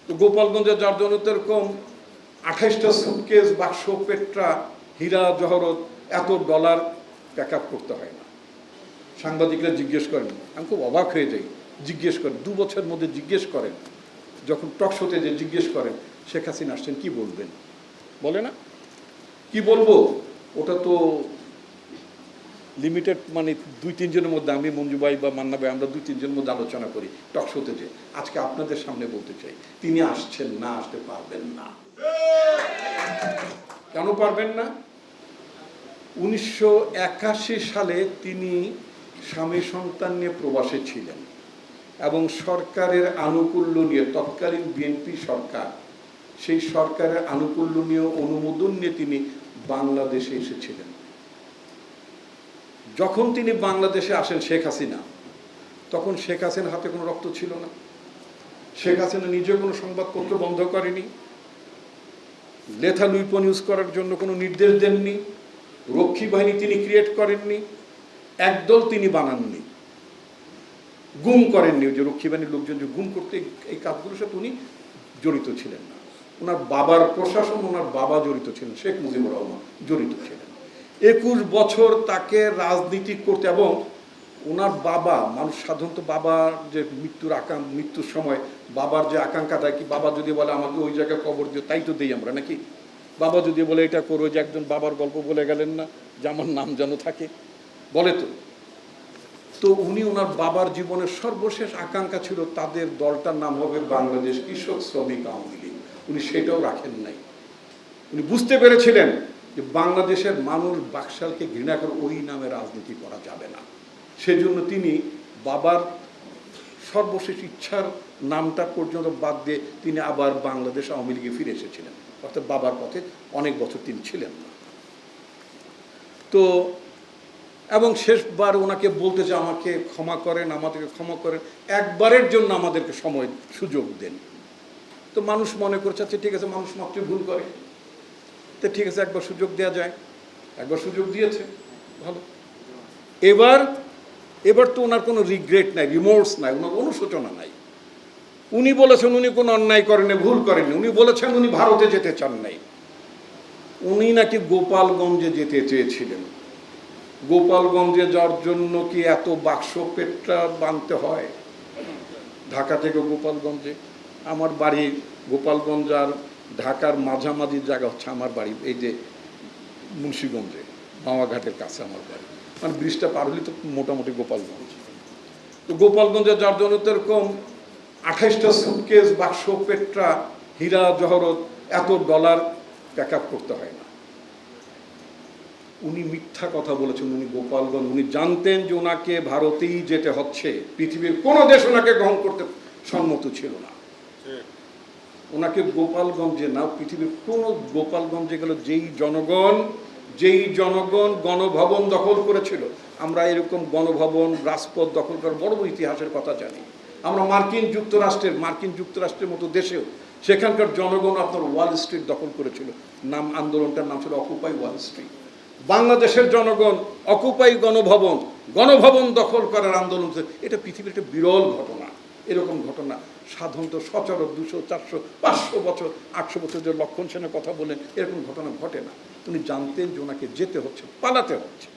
তো গোপালগঞ্জে যার জন্য তো এরকম 28টা সুটকেস, বাক্স, পেট্রা, হীরা জহরত, এত ডলার প্যাক আপ করতে হয় না। সাংবাদিকরা জিজ্ঞেস করেন, আমি খুব অবাক হয়ে যাই, জিজ্ঞেস করেন 2 বছরের মধ্যে জিজ্ঞেস করেন, যখন টক শোতে যে জিজ্ঞেস করেন শেখ হাসিনা আসছেন কি বলবেন, বলে না কি বলবো, ওটা তো লিমিটেড, মানে 2-3 জনের মধ্যে, আমি মঞ্জু ভাই বা মান্না ভাই আমরা 2-3 জনের মধ্যে আলোচনা করি টক শোতে। যে আজকে আপনাদের সামনে বলতে চাই তিনি আসছেন না, আসতে পারবেন না। কেন পারবেন না? 1981 সালে তিনি স্বামী সন্তান নিয়ে প্রবাসে ছিলেন এবং সরকারের আনুকূল্য নিয়ে, তৎকালীন বিএনপি সরকার, সেই সরকারের আনুকূল্য নিয়ে, অনুমোদন নিয়ে তিনি বাংলাদেশে এসেছিলেন। যখন তিনি বাংলাদেশে আসেন শেখ হাসিনা, তখন শেখ হাসিনার হাতে কোনো রক্ত ছিল না। শেখ হাসিনা নিজে কোনো সংবাদপত্র বন্ধ করেনি, লেথাল উইপন ইউজ করার জন্য কোনো নির্দেশ দেননি, রক্ষী বাহিনী তিনি ক্রিয়েট করেননি, একদল তিনি বানাননি, গুম করেননি। যে রক্ষী বাহিনীর লোকজন যে গুম করতে, এই কাজগুলোর সাথে উনি জড়িত ছিলেন না। ওনার বাবার প্রশাসন, ওনার বাবা জড়িত ছিলেন, শেখ মুজিবুর রহমান জড়িত ছিলেন। 21 বছর তাকে রাজনীতি করতে, এবং ওনার বাবা, মানুষ সাধারণত বাবার যে মৃত্যুর সময় বাবার যে আকাঙ্ক্ষাটা কি, বাবা যদি বলে আমাকে ওই জায়গায় কবর দিও, তাই তো দেই আমরা নাকি। বাবা যদি বলে এটা করো, যে একজন বাবার গল্প বলে গেলেন না, যে আমার নাম যেন থাকে, বলে তো। তো উনি ওনার বাবার জীবনের সর্বশেষ আকাঙ্ক্ষা ছিল তাদের দলটার নাম হবে বাংলাদেশ কৃষক শ্রমিক আওয়ামী লীগ। উনি সেটাও রাখেন নাই। উনি বুঝতে পেরেছিলেন যে বাংলাদেশের মানুষ বাকশালকে ঘৃণা করে, ওই নামে রাজনীতি করা যাবে না। সেজন্য তিনি বাবার সর্বশেষ ইচ্ছার নামটা পর্যন্ত বাদ দিয়ে তিনি আবার বাংলাদেশ আওয়ামী লীগে ফিরে এসেছিলেন। অর্থাৎ বাবার পথে অনেক বছর তিনি ছিলেন না। তো এবং শেষবার ওনাকে বলতে যে আমাকে ক্ষমা করেন, আমাদেরকে ক্ষমা করেন, একবারের জন্য আমাদেরকে সময় সুযোগ দেন। তো মানুষ মনে করছে আচ্ছা ঠিক আছে, মানুষ মাত্রই ভুল করে, তো ঠিক আছে একবার সুযোগ দেওয়া যায়। একবার সুযোগ দিয়েছে, ভালো। এবার তো ওনার কোনো রিগ্রেট নাই, রিমোর্স নাই, ওনার অনুশোচনা নাই। উনি বলেছেন উনি কোনো অন্যায় করেননি, ভুল করেননি। উনি বলেছেন উনি ভারতে যেতে চান নাই, উনি নাকি গোপালগঞ্জে যেতে চেয়েছিলেন। গোপালগঞ্জে যাওয়ার জন্য কি এত বাক্স পেট্রা বানতে হয়? ঢাকা থেকে গোপালগঞ্জে, আমার বাড়ি গোপালগঞ্জ আর ঢাকার মাঝামাঝি জায়গা হচ্ছে আমার বাড়ি, এই যে মুন্সিগঞ্জে মাওয়াঘাটের কাছে আমার বাড়ি, মানে ব্রিজটা পার হলে তো মোটামুটি গোপালগঞ্জ। তো গোপালগঞ্জে যার জন্য তো এরকম 28টা সুটকেস, বাক্স, পেট্রা, হীরা জহরত, এত ডলার প্যাক আপ করতে হয় না। উনি মিথ্যা কথা বলেছেন। উনি গোপালগঞ্জ, উনি জানতেন যে ওনাকে ভারতেই যেতে হচ্ছে, পৃথিবীর কোনো দেশ ওনাকে গ্রহণ করতে সম্মত ছিল না। ওনাকে গোপালগঞ্জে না, পৃথিবীর কোনো, গোপালগঞ্জে গেল যেই জনগণ গণভবন দখল করেছিল। আমরা এরকম গণভবন, রাজপথ দখল করার বড় ইতিহাসের কথা জানি। আমরা মার্কিন যুক্তরাষ্ট্রের মতো দেশেও সেখানকার জনগণ আপনার ওয়াল স্ট্রিট দখল করেছিল। আন্দোলনটার নাম ছিল অকুপাই ওয়াল স্ট্রিট। বাংলাদেশের জনগণ অকুপাই গণভবন দখল করার আন্দোলন, এটা পৃথিবীর একটা বিরল ঘটনা। এরকম ঘটনা সাধারণত সচরাচর 200, 400, 500 বছর, 800 বছর যে লক্ষণ সেনের কথা বলেন, এরকম ঘটনা ঘটে না। উনি জানতেন যে ওনাকে যেতে হচ্ছে, পালাতে হচ্ছে।